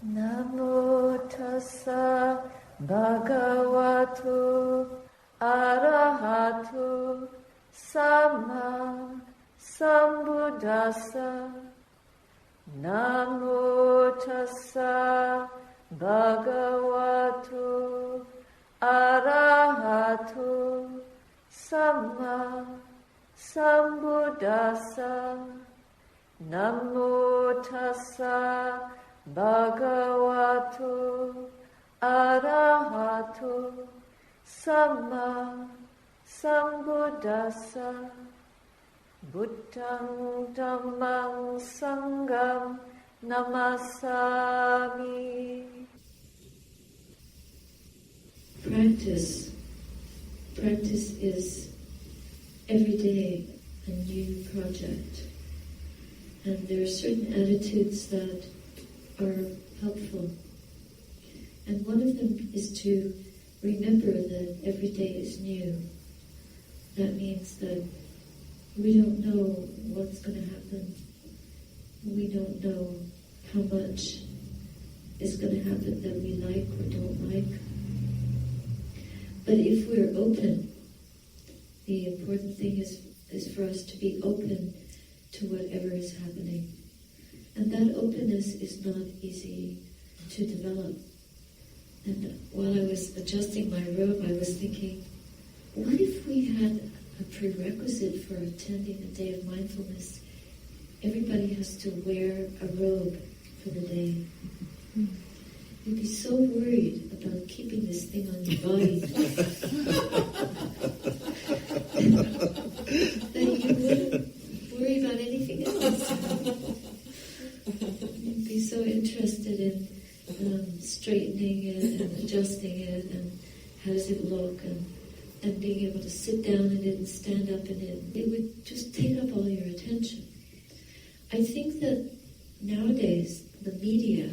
Namo tassa bhagavato arahato samma sambuddhassa. Namo tassa bhagavato arahato samma sambuddhassa. Namo tassa bhagavato arahato samma sambuddhassa. Buddhang dhammang sangham namasami. Practice is every day a new project. And there are certain attitudes that are helpful. And one of them is to remember that every day is new. That means that we don't know what's going to happen. We don't know how much is going to happen that we like or don't like. But if we're open, the important thing is for us to be open to whatever is happening. And that openness is not easy to develop. And while I was adjusting my robe, I was thinking, what if we had a prerequisite for attending a day of mindfulness? Everybody has to wear a robe for the day. You'd be so worried about keeping this thing on your body that you wouldn't worry about anything else. You'd be so interested in straightening it and adjusting it and how does it look and being able to sit down in it and stand up in it. It would just take up all your attention. I think that nowadays the media,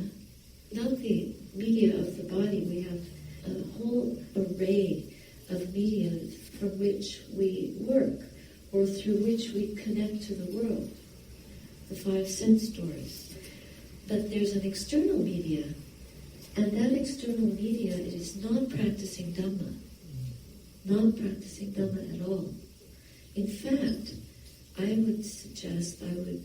not the media of the body, we have a whole array of media from which we work or through which we connect to the world, the 5 sense doors. But there's an external media, and that external media, it is not practicing Dhamma. Not practicing Dhamma at all. In fact, I would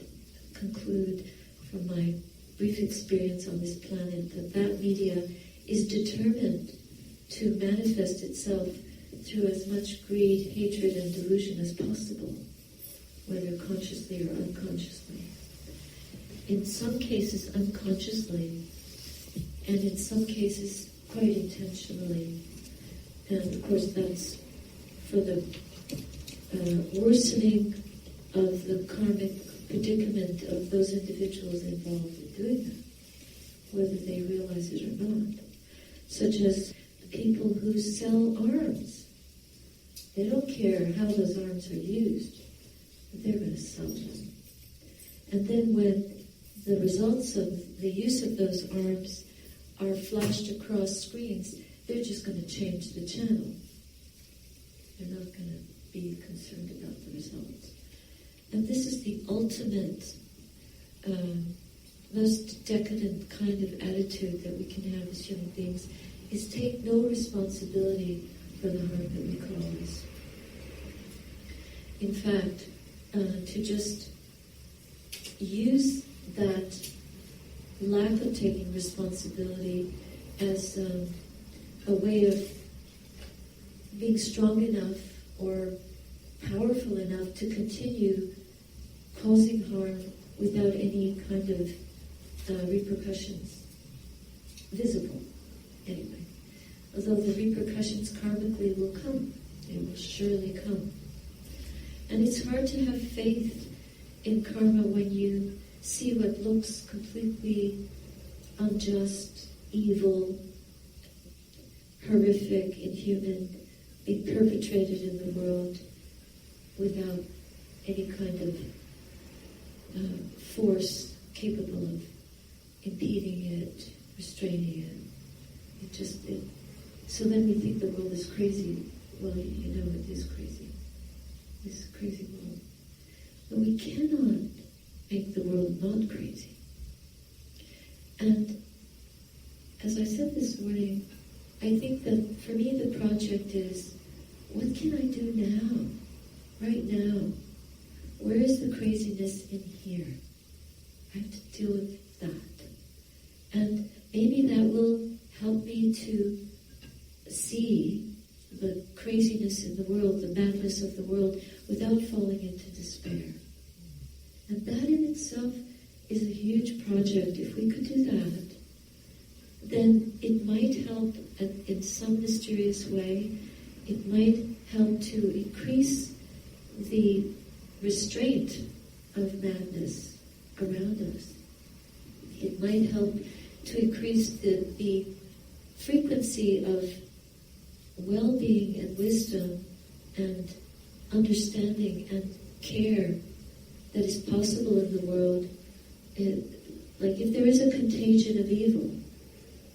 conclude from my brief experience on this planet that media is determined to manifest itself through as much greed, hatred, and delusion as possible, whether consciously or unconsciously. In some cases unconsciously, and in some cases quite intentionally. And of course that's for the worsening of the karmic predicament of those individuals involved in doing that, whether they realize it or not. Such as the people who sell arms. They don't care how those arms are used, but they're going to sell them. And then when the results of the use of those arms are flashed across screens, they're just going to change the channel. They're not going to be concerned about the results. And this is the ultimate, most decadent kind of attitude that we can have as human beings, is take no responsibility for the harm that we cause. In fact, to just use that lack of taking responsibility as a way of being strong enough or powerful enough to continue causing harm without any kind of repercussions visible, anyway. Although the repercussions karmically will come, they will surely come. And it's hard to have faith in karma when you see what looks completely unjust, evil, horrific, inhuman, being perpetrated in the world without any kind of force capable of impeding it, restraining it. So then we think the world is crazy. Well, you know, it is crazy. It's a crazy world. But we cannot make the world not crazy. And as I said this morning, I think that for me the project is, what can I do now? Right now? Where is the craziness in here? I have to deal with that. And maybe that will help me to see the craziness in the world, the madness of the world, without falling into despair. And that in itself is a huge project. If we could do that, then it might help in some mysterious way. It might help to increase the restraint of madness around us. It might help to increase the frequency of well-being and wisdom and understanding and care that is possible in the world. Like if there is a contagion of evil,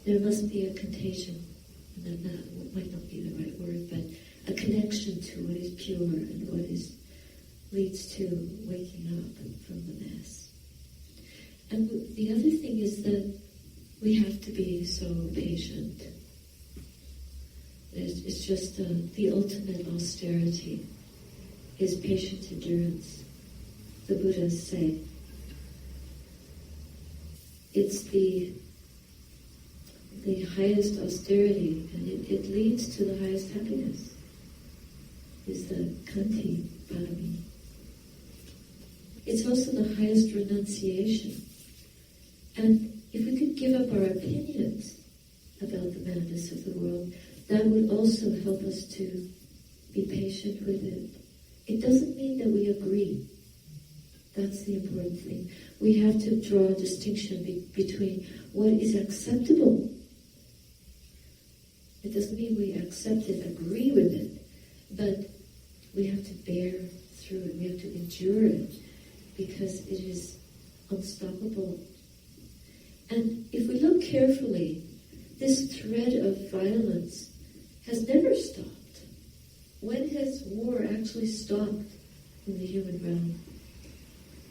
there must be a contagion, and then that might not be the right word, but a connection to what is pure and what leads to waking up from the mess. And the other thing is that we have to be so patient. It's just the ultimate austerity is patient endurance. The Buddhas say it's the highest austerity, and it leads to the highest happiness, is the Kanti Parami. It's also the highest renunciation. And if we could give up our opinions about the madness of the world, that would also help us to be patient with it. It doesn't mean that we agree. That's the important thing. We have to draw a distinction between what is acceptable. It doesn't mean we accept it, agree with it, but we have to bear through it. We have to endure it because it is unstoppable. And if we look carefully, this thread of violence has never stopped. When has war actually stopped in the human realm?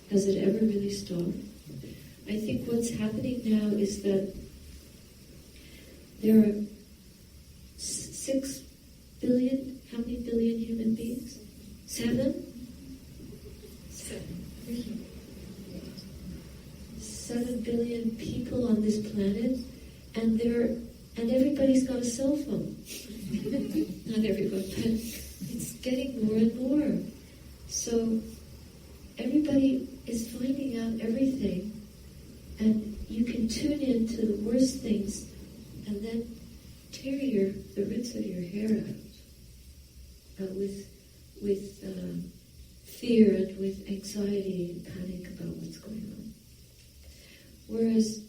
Has it ever really stopped? I think what's happening now is that there are 6 billion, how many billion human beings? 7? 7 billion people on this planet, and everybody's got a cell phone. Not everyone, but it's getting more and more. So everybody is finding out everything, and you can tune in to the worst things and then tear the roots of your hair out with fear and with anxiety and panic about what's going on. Whereas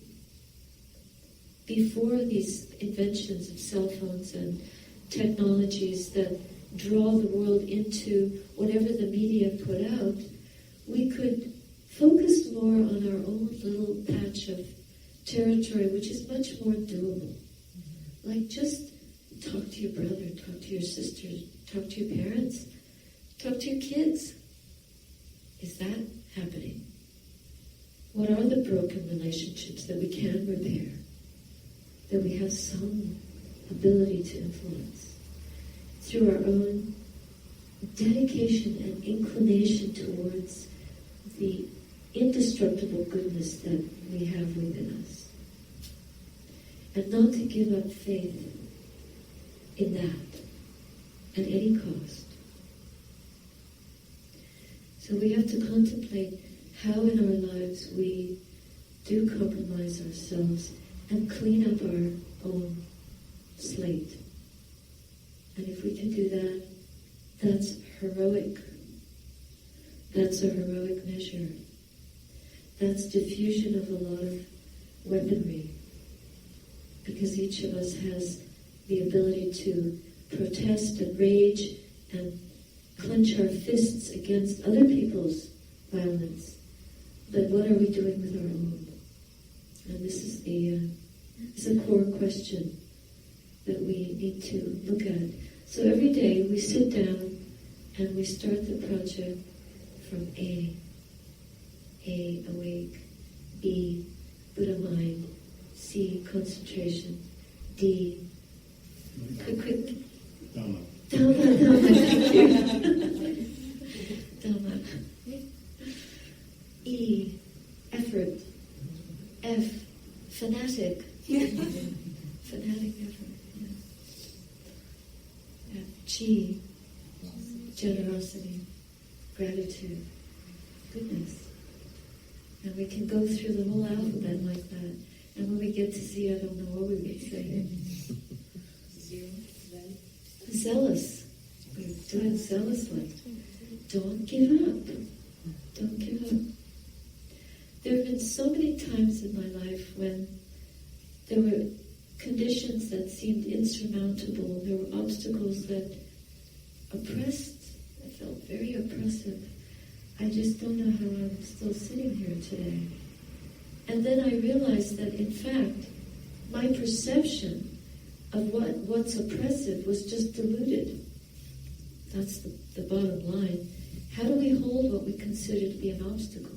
before these inventions of cell phones and technologies that draw the world into whatever the media put out, we could focus more on our own little patch of territory, which is much more doable. Like just talk to your brother, talk to your sister, talk to your parents, talk to your kids. Is that happening? What are the broken relationships that we can repair, that we have some ability to influence through our own dedication and inclination towards the indestructible goodness that we have within us, and not to give up faith in that at any cost. So we have to contemplate how in our lives we do compromise ourselves and clean up our own slate. And if we can do that, that's heroic. That's a heroic measure. That's diffusion of a lot of weaponry. Because each of us has the ability to protest and rage and clench our fists against other people's violence. But what are we doing with our own? And this is a core question that we need to look at. So every day we sit down and we start the project from A, awake, B, Buddha mind, C, concentration. D, quick. Dhamma. Dhamma. E, effort. F, fanatic. Fanatic effort. Yeah. F, G, generosity, gratitude, goodness. And we can go through the whole alphabet like that. And when we get to Z, I don't know what we would say. Zealous. We do it zealously. Don't give up. Don't give up. There have been so many times in my life when there were conditions that seemed insurmountable. There were obstacles that oppressed. I felt very oppressive. I just don't know how I'm still sitting here today. And then I realized that, in fact, my perception of what's oppressive was just diluted. That's the bottom line. How do we hold what we consider to be an obstacle?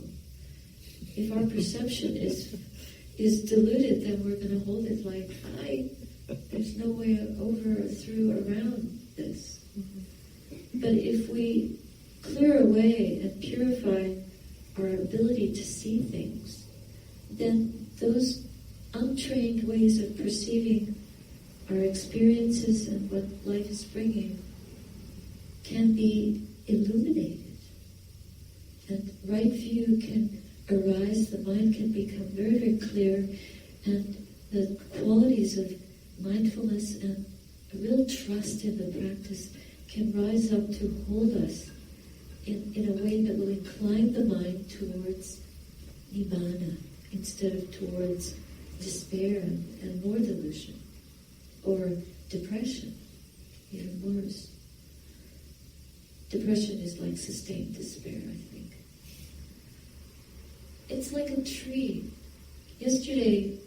If our perception is diluted, then we're going to hold it like, there's no way over or through around this. But if we clear away and purify our ability to see things, then those untrained ways of perceiving our experiences and what life is bringing can be illuminated. And right view can arise, the mind can become very, very clear, and the qualities of mindfulness and a real trust in the practice can rise up to hold us in a way that will incline the mind towards nibbana instead of towards despair and more delusion, or depression, even worse. Depression is like sustained despair, I think. It's like a tree. Yesterday,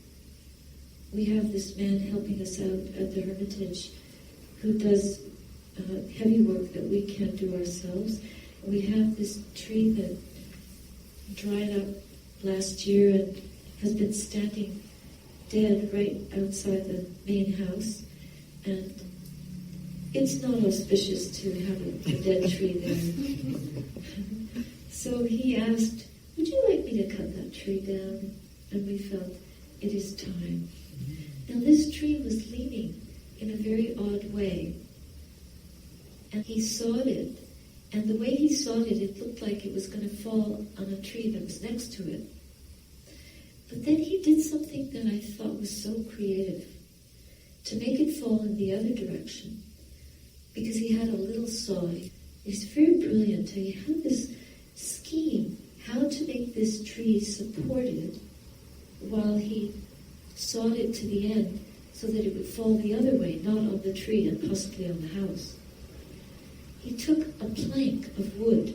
we have this man helping us out at the Hermitage who does heavy work that we can't do ourselves. We have this tree that dried up last year and has been standing dead right outside the main house. And it's not auspicious to have a dead tree there. So he asked, would you like me to cut that tree down? And we felt, it is time. Now this tree was leaning in a very odd way. And he sawed it. And the way he sawed it, it looked like it was going to fall on a tree that was next to it. But then he did something that I thought was so creative, to make it fall in the other direction. Because he had a little saw. He's very brilliant. He had this scheme, how to make this tree supported while he sawed it to the end so that it would fall the other way, not on the tree and possibly on the house. He took a plank of wood,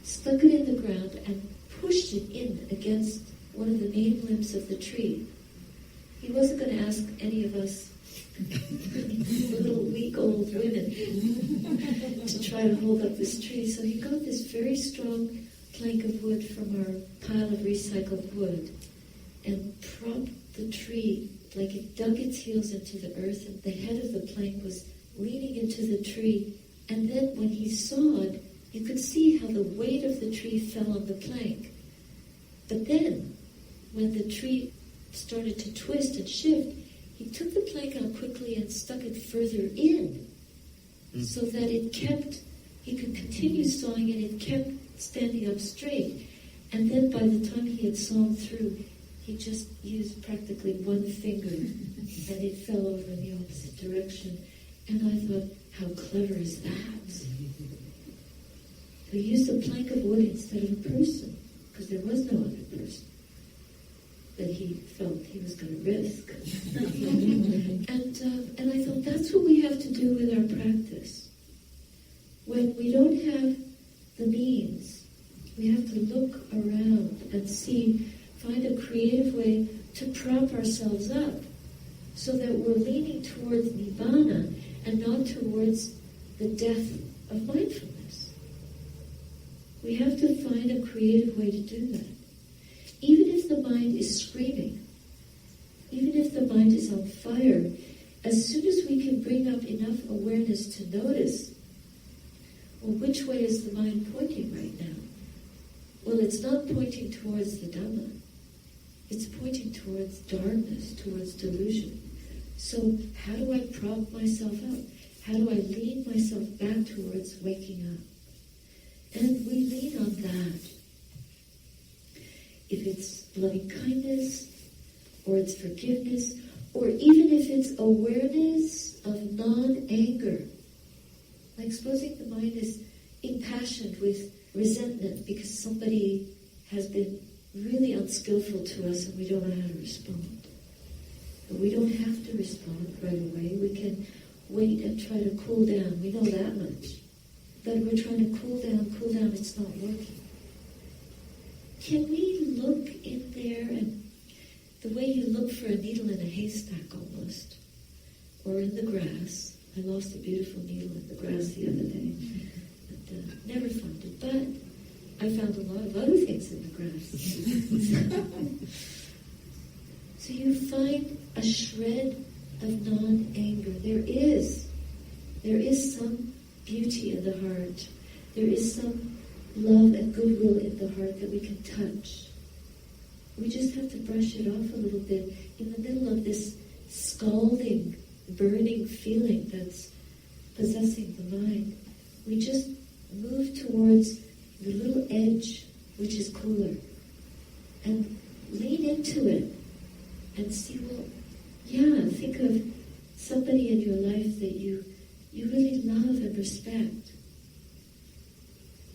stuck it in the ground, and pushed it in against one of the main limbs of the tree. He wasn't going to ask any of us little weak old women to try to hold up this tree. So he got this very strong plank of wood from our pile of recycled wood and propped the tree like it dug its heels into the earth, and the head of the plank was leaning into the tree. And then when he sawed, you could see how the weight of the tree fell on the plank. But then, when the tree started to twist and shift, he took the plank out quickly and stuck it further in, so that it kept, he could continue sawing and it kept standing up straight. And then by the time he had sawn through, he just used practically one finger and it fell over in the opposite direction. And I thought, how clever is that? He used a plank of wood instead of a person, because there was no other person that he felt he was going to risk. And I thought, that's what we have to do with our practice. When we don't have the means, we have to look around and find a creative way to prop ourselves up so that we're leaning towards nibbana and not towards the death of mindfulness. We have to find a creative way to do that. Even if the mind is screaming, even as soon as we can bring up enough awareness to notice, well, which way is the mind pointing right now? Well, it's not pointing towards the Dhamma. It's pointing towards darkness, towards delusion. So how do I prop myself up? How do I lead myself back towards waking up? And we lean on that. If it's loving kindness, or it's forgiveness, or even if it's awareness of non-anger. Like supposing the mind is impassioned with resentment because somebody has been really unskillful to us and we don't know how to respond. But we don't have to respond right away. We can wait and try to cool down. We know that much. But we're trying to cool down, it's not working. Can we look in there and the way you look for a needle in a haystack almost, or in the grass? I lost a beautiful needle in the grass the other day, and never found it, but I found a lot of other things in the grass. So you find a shred of non-anger. There is some beauty in the heart. There is some love and goodwill in the heart that we can touch. We just have to brush it off a little bit in the middle of this scalding, burning feeling that's possessing the mind. We just move towards the little edge which is cooler and lean into it and see, well, yeah, think of somebody in your life that you really love and respect.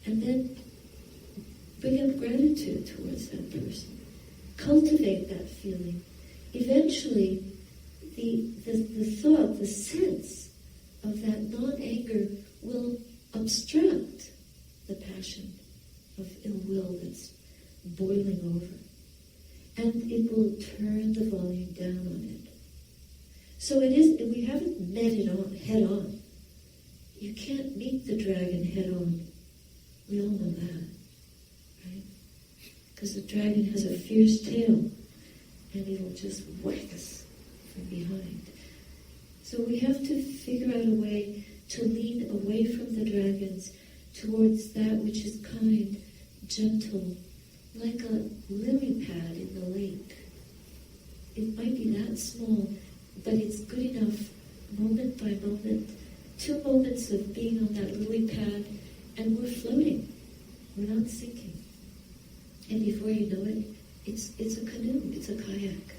And then bring up gratitude towards that person. Cultivate that feeling. Eventually, the thought, the sense of that non-anger will obstruct the passion of ill will that's boiling over. And it will turn the volume down on it. So we haven't met it on head on. You can't meet the dragon head on. We all know that, right? Because the dragon has a fierce tail, and it'll just whack us from behind. So we have to figure out a way to lean away from the dragons towards that which is kind, gentle, like a lily pad in the lake. It might be that small, but it's good enough, moment by moment, 2 moments of being on that lily pad, and we're floating. We're not sinking. And before you know it, it's a canoe, it's a kayak,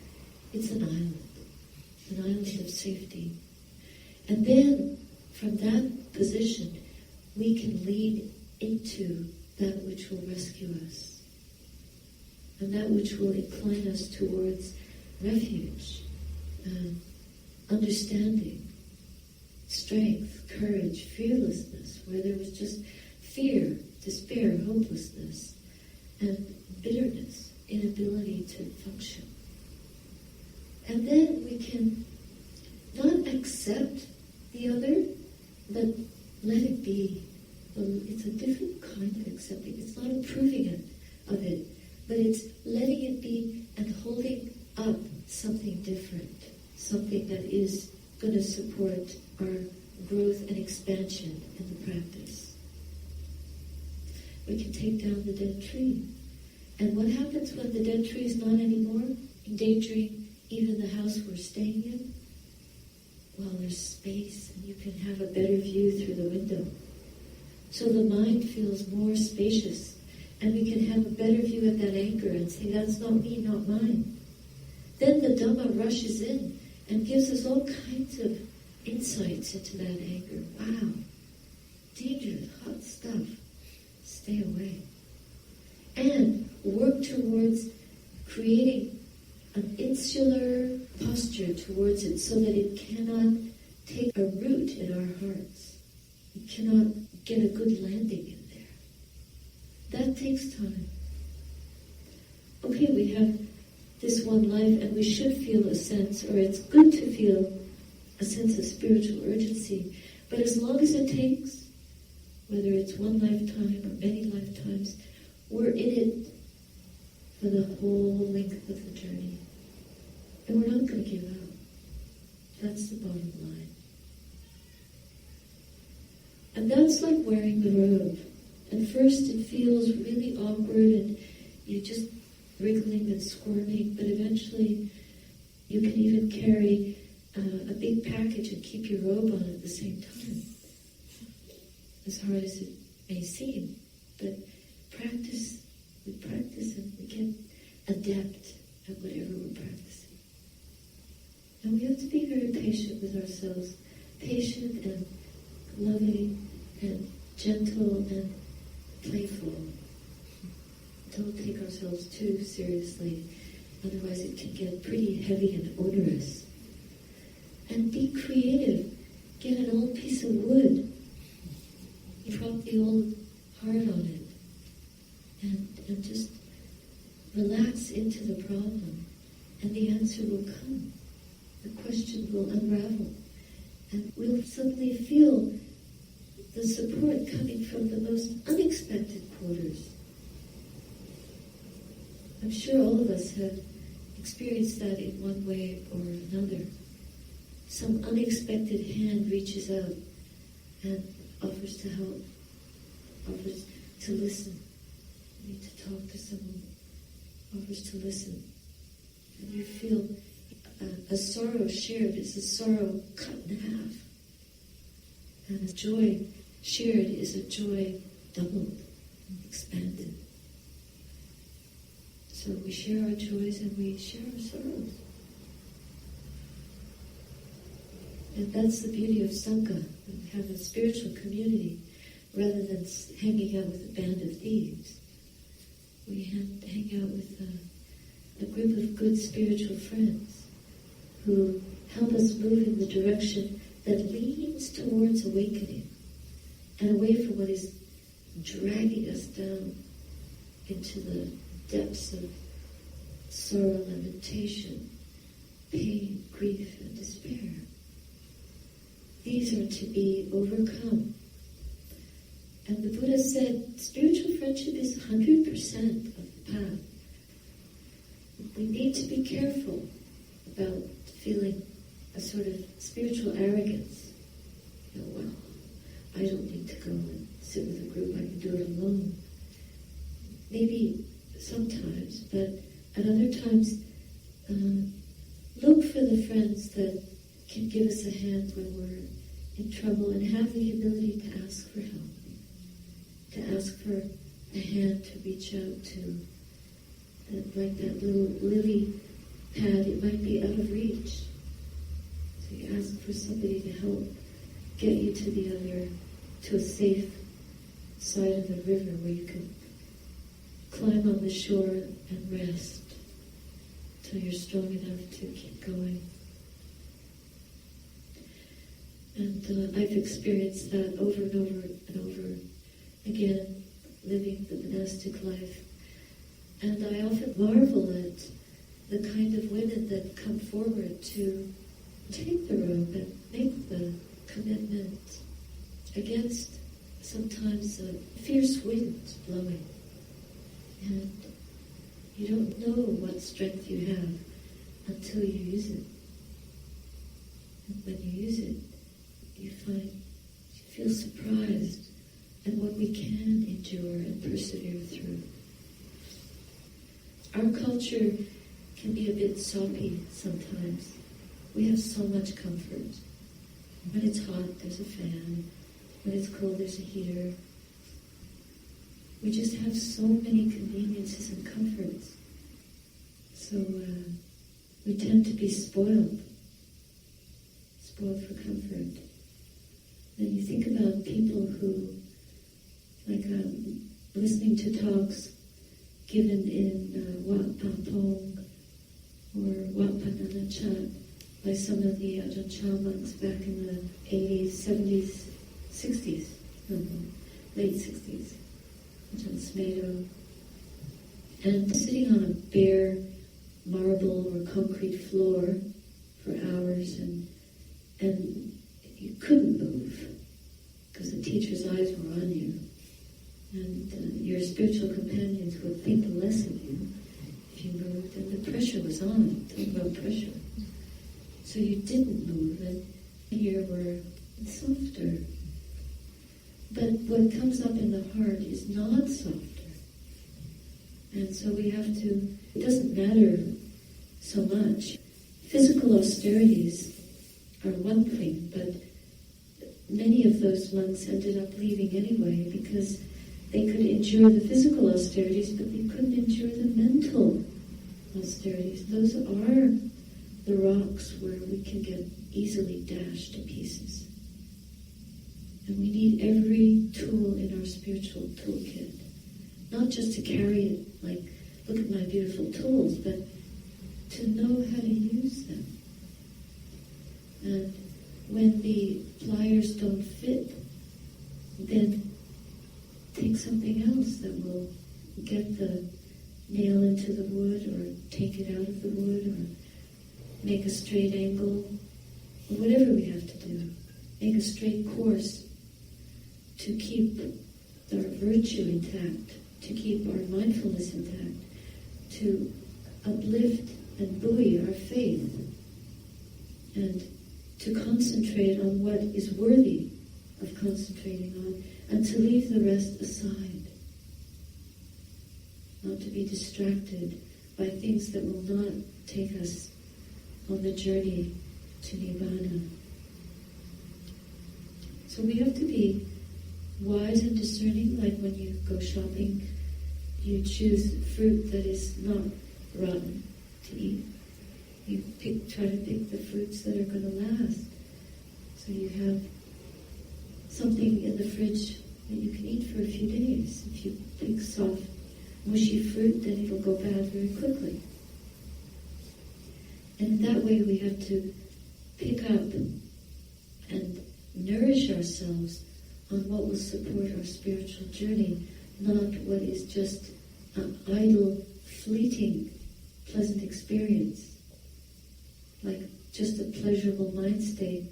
it's an island of safety. And then, from that position, we can lean into that which will rescue us, and that which will incline us towards refuge, understanding, strength, courage, fearlessness, where there was just fear, despair, hopelessness, and bitterness, inability to function. And then we can not accept the other, but let it be. It's a different kind of accepting. It's not approving of it, but it's letting it be and holding up something different, something that is going to support our growth and expansion in the practice. We can take down the dead tree. And what happens when the dead tree is not anymore, endangering even the house we're staying in? Well, there's space, and you can have a better view through the window. So the mind feels more spacious, and we can have a better view of that anger and say, that's not me, not mine. Then the Dhamma rushes in and gives us all kinds of insights into that anger. Wow, dangerous, hot stuff. Stay away. And work towards creating an insular posture towards it so that it cannot take a root in our hearts. It cannot get a good landing in there. That takes time. Okay, we have this one life and we should feel a sense, or it's good to feel a sense of spiritual urgency. But as long as it takes, whether it's one lifetime or many lifetimes, we're in it for the whole length of the journey. And we're not going to give up. That's the bottom line. And that's like wearing the robe. At first it feels really awkward and you're just wriggling and squirming, but eventually you can even carry a big package and keep your robe on at the same time. As hard as it may seem. But we practice and we get adept at whatever we're practicing. And we have to be very patient with ourselves. Patient and loving and gentle and playful. Don't take ourselves too seriously, otherwise it can get pretty heavy and onerous. And be creative. Get an old piece of wood. Drop the old heart on it. And just relax into the problem. And the answer will come. The question will unravel. And we'll suddenly feel the support coming from the most unexpected quarters. I'm sure all of us have experienced that in one way or another. Some unexpected hand reaches out and offers to help, offers to listen. You need to talk to someone, offers to listen. And you feel a sorrow shared is a sorrow cut in half. And a joy shared is a joy doubled, expanded. So we share our joys and we share our sorrows. And that's the beauty of Sangha. We have a spiritual community rather than hanging out with a band of thieves. We hang out with a group of good spiritual friends who help us move in the direction that leads towards awakening and away from what is dragging us down into the depths of sorrow, lamentation, pain, grief, and despair. These are to be overcome. And the Buddha said, spiritual friendship is 100% of the path. We need to be careful about feeling a sort of spiritual arrogance. Well, I don't need to go and sit with a group, I can do it alone. Maybe sometimes, but at other times, look for the friends that can give us a hand when we're in trouble and have the humility to ask for help, to ask for a hand to reach out to. Like that little lily pad, it might be out of reach. So you ask for somebody to help get you to a safe side of the river where you can climb on the shore and rest till you're strong enough to keep going. And I've experienced that over and over and over again, living the monastic life. And I often marvel at the kind of women that come forward to take the robe and make the commitment against sometimes a fierce wind blowing. And you don't know what strength you have until you use it. And when you use it, you feel surprised at what we can endure and persevere through. Our culture can be a bit soppy sometimes. We have so much comfort. When it's hot, there's a fan. When it's cold, there's a heater. We just have so many conveniences and comforts. So we tend to be spoiled for comfort. And you think about people who, like listening to talks given in Wat Pampong or Wat Pananacha by some of the Ajahn Chah monks back in the 80s, 70s, 60s, late 60s, Ajahn Smedo. And sitting on a bare marble or concrete floor for hours and you couldn't move because the teacher's eyes were on you. And your spiritual companions would think less of you if you moved, and the pressure was on. Talk about pressure. So you didn't move, and here we're softer. But what comes up in the heart is not softer. And so we have to, it doesn't matter so much. Physical austerities are one thing, but many of those monks ended up leaving anyway because they could endure the physical austerities, but they couldn't endure the mental austerities. Those are the rocks where we can get easily dashed to pieces. And we need every tool in our spiritual toolkit. Not just to carry it like, look at my beautiful tools, but to know how to use them. And when the pliers don't fit, then take something else that will get the nail into the wood, or take it out of the wood, or make a straight angle, or whatever we have to do. Make a straight course to keep our virtue intact, to keep our mindfulness intact, to uplift and buoy our faith, and to concentrate on what is worthy of concentrating on, and to leave the rest aside. Not to be distracted by things that will not take us on the journey to Nibbana. So we have to be wise and discerning, like when you go shopping, you choose fruit that is not rotten to eat. You try to pick the fruits that are going to last. So you have something in the fridge that you can eat for a few days. If you pick soft, mushy fruit, then it'll go bad very quickly. And in that way we have to pick up and nourish ourselves on what will support our spiritual journey, not what is just an idle, fleeting, pleasant experience, like just a pleasurable mind state,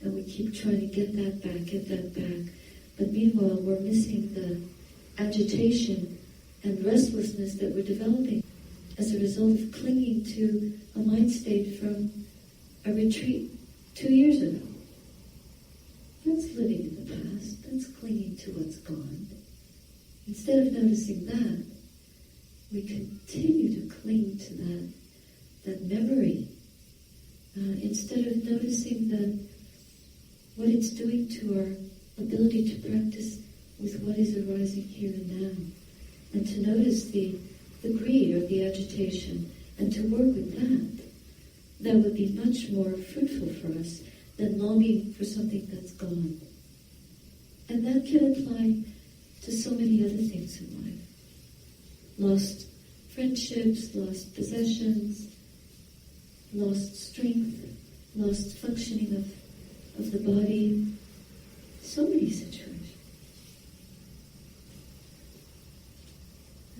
and we keep trying to get that back. But meanwhile, we're missing the agitation and restlessness that we're developing as a result of clinging to a mind state from a retreat 2 years ago. That's living in the past. That's clinging to what's gone. Instead of noticing that, we continue to cling to that memory. Instead of noticing what it's doing to our ability to practice with what is arising here and now. And to notice the greed or the agitation, and to work with that. That would be much more fruitful for us than longing for something that's gone. And that can apply to so many other things in life. Lost friendships, lost possessions, lost strength, lost functioning of the body, so many situations.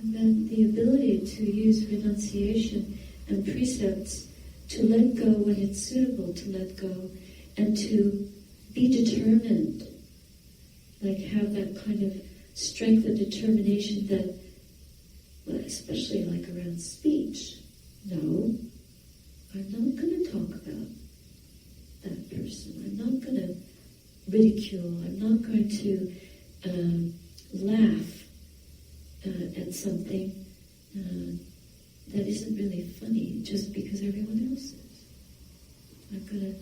And then the ability to use renunciation and precepts to let go when it's suitable to let go, and to be determined, like have that kind of strength and determination that, well, especially like around speech, no, I'm not going to talk about that person. I'm not going to ridicule. I'm not going to laugh at something that isn't really funny just because everyone else is. I'm going to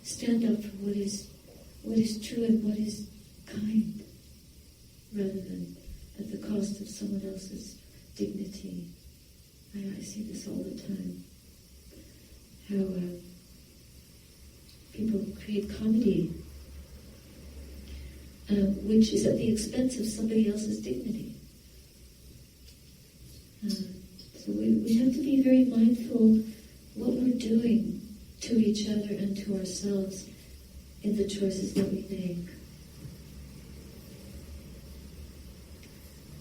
stand up for what is true and what is kind, rather than at the cost of someone else's dignity. I see this all the time. How people create comedy, which is at the expense of somebody else's dignity. So we have to be very mindful what we're doing to each other and to ourselves in the choices that we make.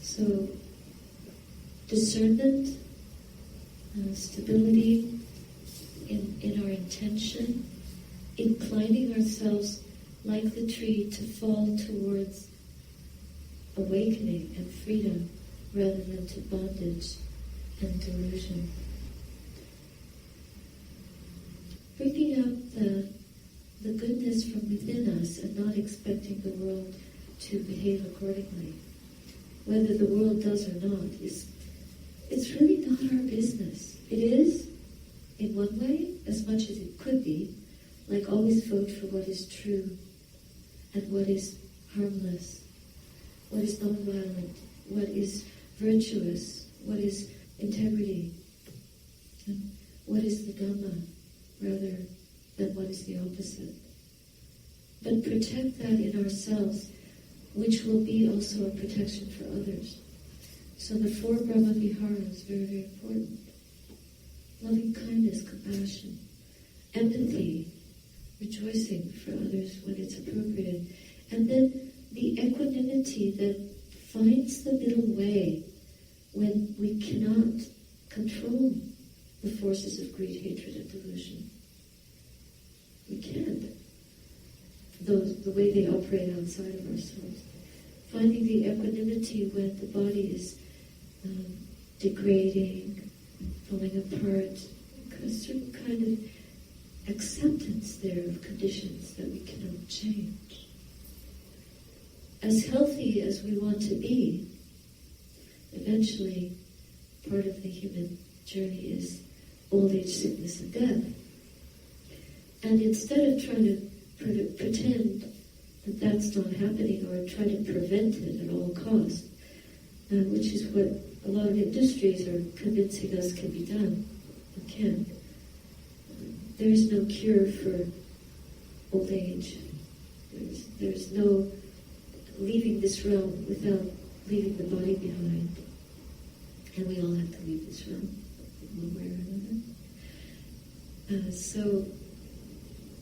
So, discernment, stability in our intention, inclining ourselves like the tree to fall towards awakening and freedom rather than to bondage and delusion. bringing up the goodness from within us and not expecting the world to behave accordingly. Whether the world does or not, it's really not our business. It is, in one way, as much as it could be, like always vote for what is true and what is harmless, what is non-violent, what is virtuous, what is integrity, and what is the Dhamma, rather than what is the opposite. But protect that in ourselves, which will be also a protection for others. So the 4 Brahma Viharas is very, very important. Loving kindness, compassion, empathy, rejoicing for others when it's appropriate. And then the equanimity that finds the middle way when we cannot control the forces of greed, hatred, and delusion. We can't. The way they operate outside of ourselves. Finding the equanimity when the body is degrading, falling apart, a certain kind of acceptance there of conditions that we cannot change. As healthy as we want to be, eventually part of the human journey is old age, sickness, and death. And instead of trying to pretend that that's not happening or try to prevent it at all costs, which is what a lot of industries are convincing us can be done. It can't. There is no cure for old age. There's no leaving this realm without leaving the body behind. And we all have to leave this realm in one way or another. So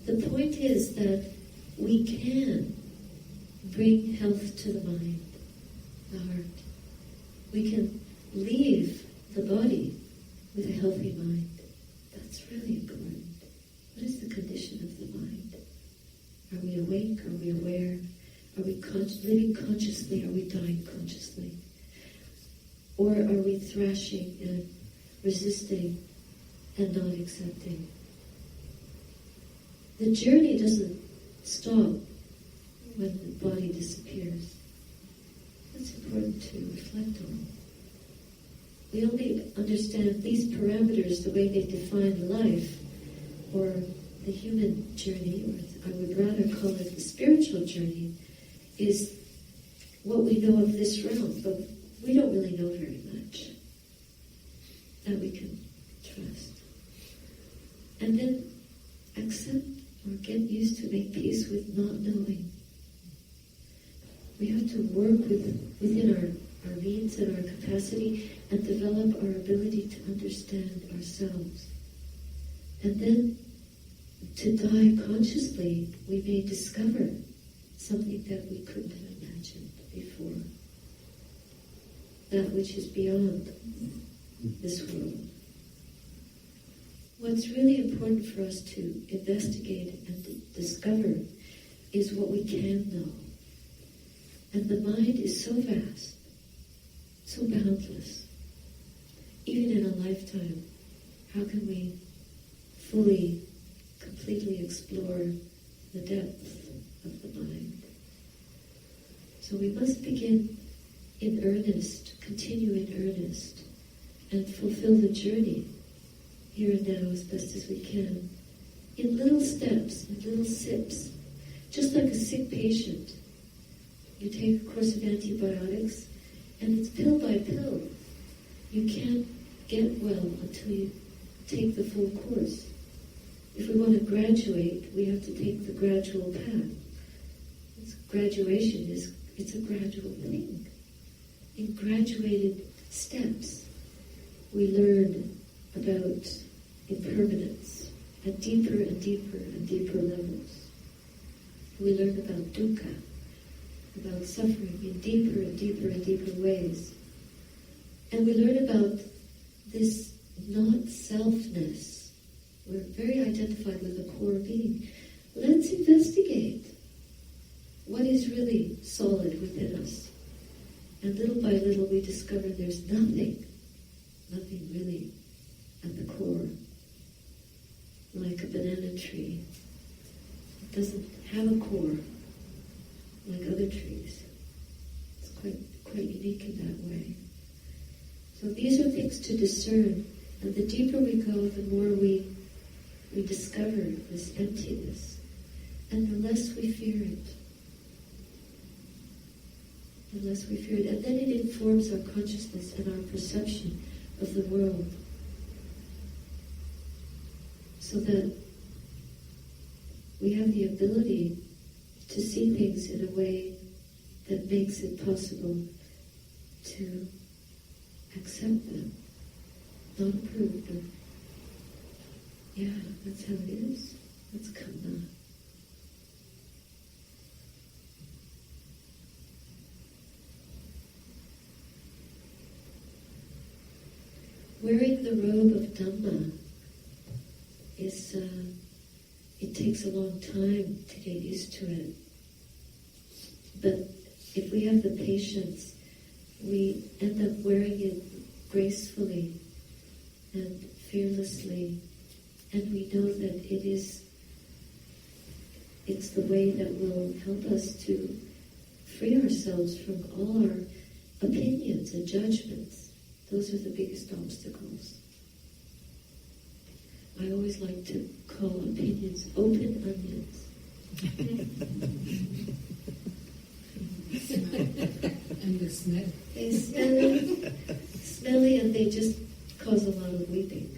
the point is that we can bring health to the mind, the heart. We can leave the body with a healthy mind. That's really important. What is the condition of the mind? Are we awake? Are we aware? Are we living consciously? Are we dying consciously? Or are we thrashing and resisting and not accepting? The journey doesn't stop when the body disappears. That's important to reflect on. We only understand these parameters the way they define life, or the human journey, or I would rather call it the spiritual journey, is what we know of this realm, but we don't really know very much that we can trust. And then accept or get used to make peace with not knowing. We have to work within our means and our capacity and develop our ability to understand ourselves. And then to die consciously, we may discover something that we couldn't have imagined before. That which is beyond this world. What's really important for us to investigate and discover is what we can know. And the mind is so vast, so boundless. Even in a lifetime, how can we fully, completely explore the depths of the mind? So we must begin in earnest, continue in earnest, and fulfill the journey here and now as best as we can, in little steps, in little sips, just like a sick patient. You take a course of antibiotics, and it's pill by pill. You can't get well until you take the full course. If we want to graduate, we have to take the gradual path. Graduation it's a gradual thing. In graduated steps, we learn about impermanence at deeper and deeper and deeper levels. We learn about dukkha, about suffering in deeper and deeper and deeper ways. And we learn about this not-selfness. We're very identified with the core being. Let's investigate what is really solid within us. And little by little we discover there's nothing really at the core. like a banana tree. It doesn't have a core like other trees. It's quite unique in that way. So these are things to discern, and the deeper we go, the more we discover this emptiness, and the less we fear it. The less we fear it. And then it informs our consciousness and our perception of the world. So that we have the ability to see things in a way that makes it possible to accept them. Not approve, but yeah, that's how it is. That's karma. Wearing the robe of Dhamma is, it takes a long time to get used to it. But if we have the patience, we end up wearing it gracefully and fearlessly, and we know that it's the way that will help us to free ourselves from all our opinions and judgments. Those are the biggest obstacles. I always like to call opinions open onions. And the smell. They smelly, and they just cause a lot of weeping.